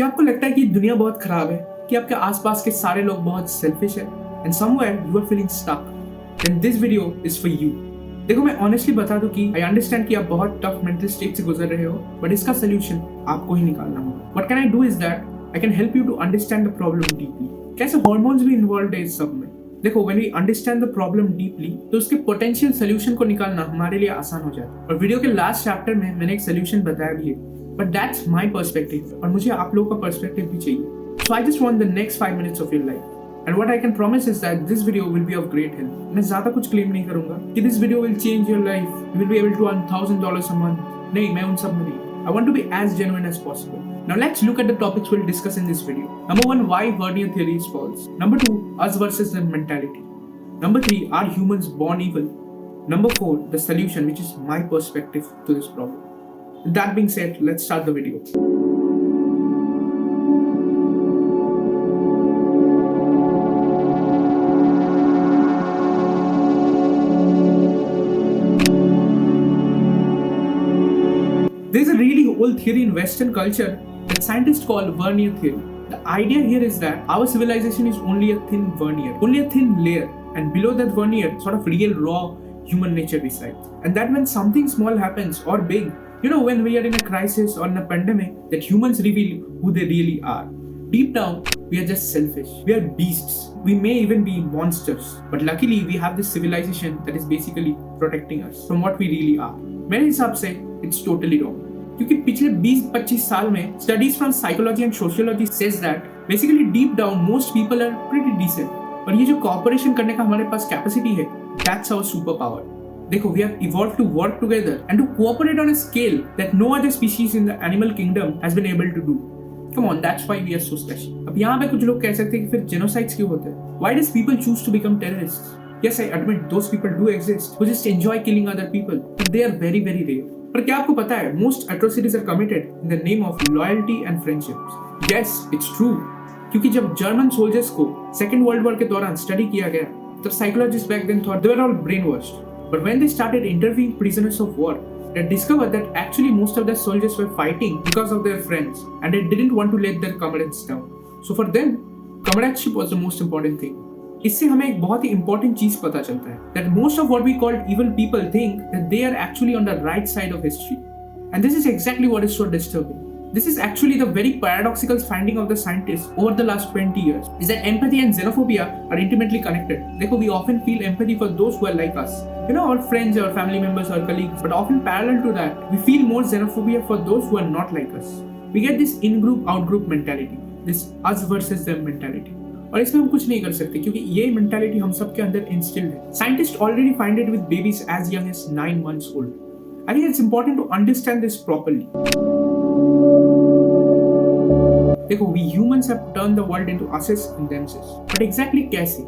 क्या आपको लगता है कि दुनिया बहुत खराब है, कि आपके आसपास के सारे लोग बहुत सेल्फिश है and somewhere you are feeling stuck? Then this video is for you. देखो, मैं ऑनेस्टली बता दूं कि आई अंडरस्टैंड कि आप बहुत टफ मेंटल स्टेट से गुजर रहे हो, बट इसका सोल्यूशन आपको ही निकालना होगा। What can I do is that I can help you to understand the problem deeply. कैसे हार्मोन्स भी इन्वॉल्व है इस सब में। देखो, when we understand the problem deeply तो उसके पोटेंशियल सोल्यूशन को निकालना हमारे लिए आसान हो जाता है। और वीडियो के लास्ट चैप्टर में मैंने एक सोल्यूशन बताया भी है, बट दैट्स माय पर्सपेक्टिव और मुझे आप लोगों का पर्सपेक्टिव भी चाहिए। So I just want the next 5 minutes of your life and what I can promise is that this video will be of great help. मैं ज्यादा कुछ क्लेम नहीं करूंगा कि this video will change your life, you will be able to earn $1000 a month। नहीं, मैं उन सब में नहीं। I want to be as genuine as possible. Now let's look at the topics we'll discuss in this video. Number 1, why Veneer Theory is false. Number 2, us versus them mentality. Number 3, are humans born evil? Number 4, the solution, which is my perspective to this problem. With that being said, let's start the video. There is a really old theory in Western culture that scientists call Veneer Theory. The idea here is that our civilization is only a thin veneer, only a thin layer, and below that veneer, sort of real raw human nature resides. And that when something small happens or big, when we are in a crisis or in a pandemic, that humans reveal who they really are. Deep down, we are just selfish. We are beasts. We may even be monsters. But luckily, we have this civilization that is basically protecting us from what we really are. मेरे हिसाब से it's totally wrong. क्योंकि पिछले 20-25 साल में studies from psychology and sociology says that basically deep down most people are pretty decent. और ये जो cooperation करने का हमारे पास capacity है, that's our superpower. देखो, we have evolved to work together and to cooperate on a scale that no other species in the animal kingdom has been able to do. Come on, that's why we are so special. अब यहाँ पे कुछ लोग कह सकते हैं कि फिर genocides क्यों होते हैं? Why does people choose to become terrorists? Yes, I admit those people do exist who just enjoy killing other people, but they are very, very rare. पर क्या आपको पता है, most atrocities are committed in the name of loyalty and friendships. Yes, it's true. क्योंकि जब German soldiers को Second World War के दौरान स्टडी किया गया, तब psychologists back then thought they were all brainwashed. But when they started interviewing prisoners of war, they discovered that actually most of the soldiers were fighting because of their friends, and they didn't want to let their comrades down. So for them, comradeship was the most important thing. इससे हमें एक बहुत ही important चीज पता चलता है, that most of what we call evil people think that they are actually on the right side of history. And this is exactly what is so disturbing. This is actually the very paradoxical finding of the scientists over the last 20 years, is that empathy and xenophobia are intimately connected. देखो, we often feel empathy for those who are like us. Our friends, our family members, our colleagues. But often parallel to that, we feel more xenophobia for those who are not like us. We get this in-group, out-group mentality, this us versus them mentality. और इसमें हम कुछ नहीं कर सकते क्योंकि ये mentality हम सब के अंदर इंस्टिल्ड है। Scientist already find it with babies as young as 9 months old. I think it's important to understand this properly. देखो, we humans have turn the world into usses and themselves, but exactly कैसे?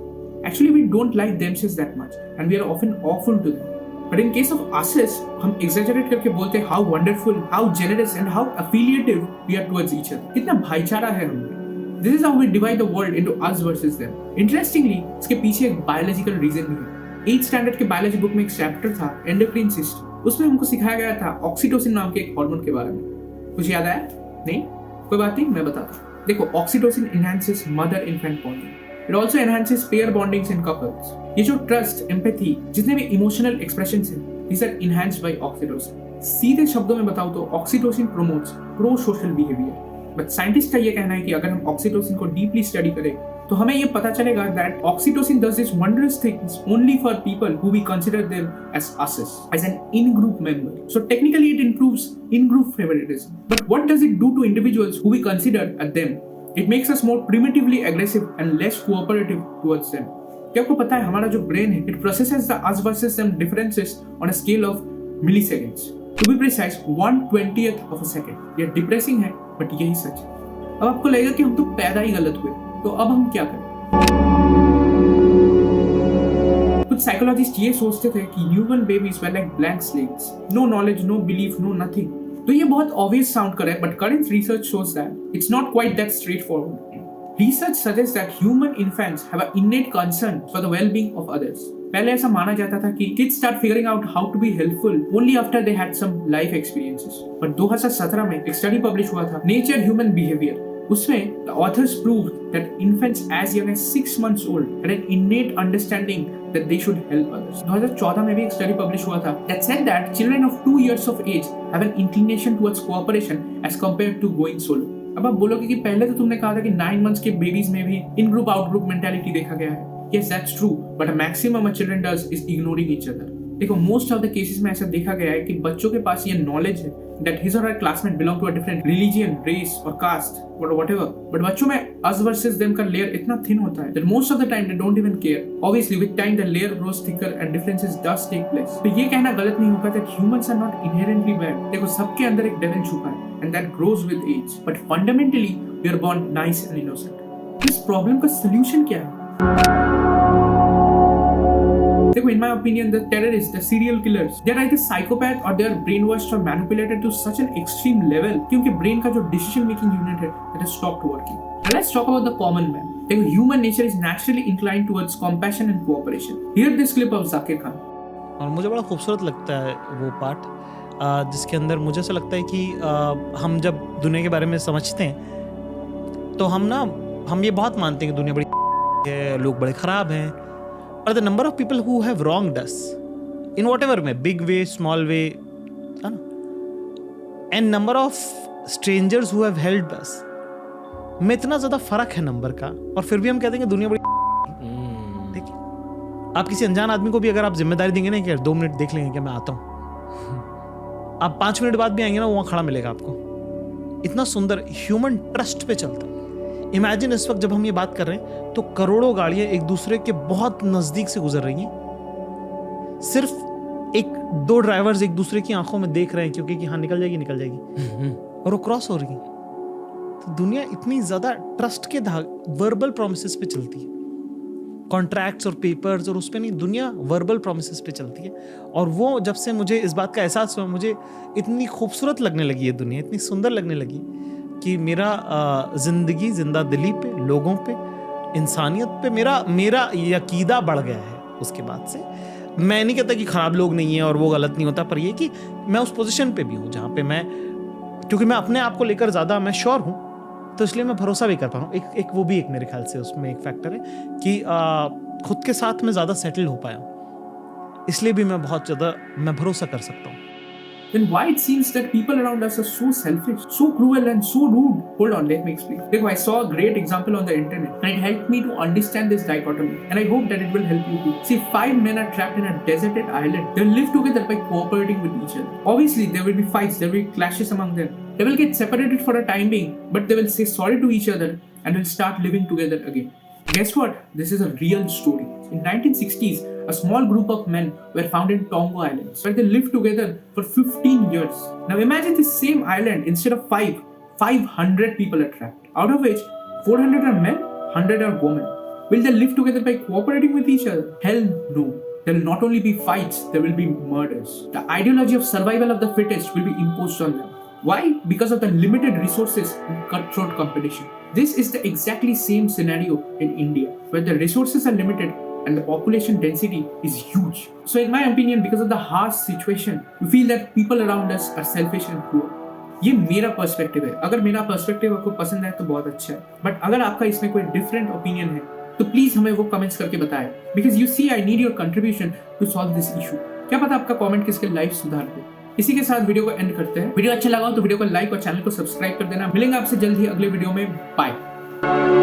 Actually we don't like themselves that much and we are often awful to them. But in case of usses, हम एग्जैजरेट करके बोलते हैं how wonderful, how generous and how affiliative we are towards each other. कितना भाईचारा है हम में। This is how we divide the world into us versus them. Interestingly, इसके पीछे एक biological reason भी है। 8th standard के biology book में एक chapter था endocrine system. उसमें हमको सिखाया गया था ऑक्सीटोसिन नाम के एक हार्मोन के बारे में। कुछ याद आया? नहीं? कोई बात नहीं, मैं बताता हूँ। देखो, oxytocin enhances mother-infant bonding. It also enhances pair bondings in couples. ये जो trust, empathy, जितने भी emotional expressions हैं, these are enhanced by oxytocin. सीधे शब्दों में बताऊँ तो oxytocin promotes pro-social behavior. But scientist का ये कहना है कि अगर हम ऑक्सीटोसिन को डीपली स्टडी करें तो हमें ये पता चलेगा that oxytocin does this wondrous things only for people who we consider them as usses, as an in group member. So technically it improves in group favouritism. But what does it do to individuals who we consider as them? It makes us more primitively aggressive and less cooperative towards them. क्या आपको पता है, हमारा जो brain है, it processes the us versus them differences on a scale of milliseconds. To be precise 1/20th of a second. ये depressing है but यही सच है. अब आपको लगेगा कि हम तो पैदा ही गलत हुए, तो अब हम क्या करें? कुछ साइकोलॉजिस्ट ये सोचते थे कि human babies were like blank slates, no knowledge, no belief, no nothing. तो ये बहुत ऑब्वियस साउंड करे, but current research shows that it's not quite that straightforward. Research suggests that human infants have an innate concern for the well-being of others. पहले ऐसा माना जाता था कि kids start figuring out how to be helpful only after they had some life experiences. पर 2017 में एक study publish हुआ था Nature Human Behavior. उसमें the authors proved that infants as young as 6 months old had an innate understanding that they should help others. 2014 में भी एक study publish हुआ था that said that children of 2 years of age have an inclination towards cooperation as compared to going solo. अब आप बोलोगे कि पहले तो तुमने कहा था कि 9 months के बेबीज में भी इन ग्रुप आउट ग्रुप मेंटालिटी देखा गया है. Yes, that's true, but a maximum a children does is ignoring each other. देखो मोस्ट ऑफ द केसेस में ऐसा देखा गया है कि बच्चों के पास ये नॉलेज है that his or her classmate belong to a different religion, race or caste or whatever, but बच्चों में us versus them का layer इतना thin होता है that most of the time they don't even care. Obviously with time the layer grows thicker and differences does take place. तो ये कहना गलत नहीं होगा that humans are not inherently bad. देखो सबके अंदर एक devil छुपा है and that grows with age, but fundamentally we are born nice and innocent. इस प्रॉब्लम का solution क्या है? देखो, in my opinion, the terrorists, the serial killers, they are either psychopath or they are brainwashed or manipulated to such an extreme level कि उनके brain का जो decision making unit है that has stopped working. Now let's talk about the common man. देखो, human nature is naturally inclined towards compassion and cooperation. Hear this clip of 𝐦𝐨𝐬𝐤 Khan. और मुझे बड़ा खूबसूरत लगता है वो पार्ट जिसके अंदर मुझे ऐसा लगता है कि हम जब दुनिया के बारे में समझते हैं तो हम ये बहुत मानते हैं कि दुनिया बड़ी है, लोग बड़े खराब हैं. But the number of people who have wronged us in whatever way, big way, small way, and number of strangers who have helped us, में इतना ज्यादा फर्क है नंबर का, और फिर भी हम कहते हैं कि दुनिया बड़ी. देखिए, आप किसी अनजान आदमी को भी अगर आप जिम्मेदारी देंगे ना कि 2 मिनट देख लेंगे कि मैं आता हूं, आप 5 मिनट बाद भी आएंगे ना, वहां खड़ा मिलेगा आपको. इतना सुंदर ह्यूमन ट्रस्ट पे चलता है. इमेजिन इस वक्त जब हम ये बात कर रहे हैं तो करोड़ों गाड़ियां एक दूसरे के बहुत नजदीक से गुजर रही हैं. सिर्फ 1-2 ड्राइवर्स एक दूसरे की आंखों में देख रहे हैं क्योंकि कि हाँ निकल जाएगी और वो क्रॉस हो रही है. तो दुनिया इतनी ज्यादा ट्रस्ट के वर्बल प्रोमिसेस पे चलती है, कॉन्ट्रैक्ट्स और पेपर्स और उस पे नहीं, दुनिया वर्बल प्रोमिसेस पे चलती है. और वो जब से मुझे इस बात का एहसास हुआ, मुझे इतनी खूबसूरत लगने लगी है दुनिया, इतनी सुंदर लगने लगी कि मेरा जिंदगी जिंदा दिली पे, लोगों पे, इंसानियत पे मेरा यकीदा बढ़ गया है. उसके बाद से मैं नहीं कहता कि खराब लोग नहीं है और वो गलत नहीं होता, पर ये कि मैं उस पोजीशन पे भी हूँ जहाँ पे क्योंकि मैं अपने आप को लेकर ज़्यादा मैं श्योर हूँ, तो इसलिए मैं भरोसा भी कर पा रहा हूँ. एक वो भी एक मेरे ख्याल से उसमें एक फैक्टर है कि खुद के साथ मैं ज़्यादा सेटल हो पाया हूँ, इसलिए भी मैं बहुत ज़्यादा भरोसा कर सकता हूँ. Then why it seems that people around us are so selfish, so cruel and so rude? Hold on, let me explain. Look, I saw a great example on the internet and it helped me to understand this dichotomy, and I hope that it will help you too. See, 5 men are trapped in a deserted island. They live together by cooperating with each other. Obviously, there will be fights, there will be clashes among them. They will get separated for a time being, but they will say sorry to each other and will start living together again. Guess what? This is a real story. In 1960s, a small group of men were found in Tonga Islands, where they lived together for 15 years. Now imagine this same island, instead of 500 people are trapped, out of which 400 are men, 100 are women. Will they live together by cooperating with each other? Hell no. There will not only be fights, there will be murders. The ideology of survival of the fittest will be imposed on them. Why? Because of the limited resources and cutthroat competition. This is the exactly same scenario in India, where the resources are limited and the population density is huge. So in my opinion, because of the harsh situation, we feel that people around us are selfish and cruel. ये मेरा perspective है. अगर मेरा perspective आपको पसंद है तो बहुत अच्छा है, बट अगर आपका इसमें कोई डिफरेंट ओपिनियन है तो प्लीज हमें वो कमेंट्स करके बताएं, because you see I need your contribution to solve this issue. क्या पता आपका कमेंट किसके लाइफ सुधार दे. इसी के साथ वीडियो को एंड करते हैं. वीडियो अच्छा लगा तो वीडियो को लाइक और चैनल को सब्सक्राइब कर देना. मिलेंगे आपसे जल्द ही अगले वीडियो में. बाय.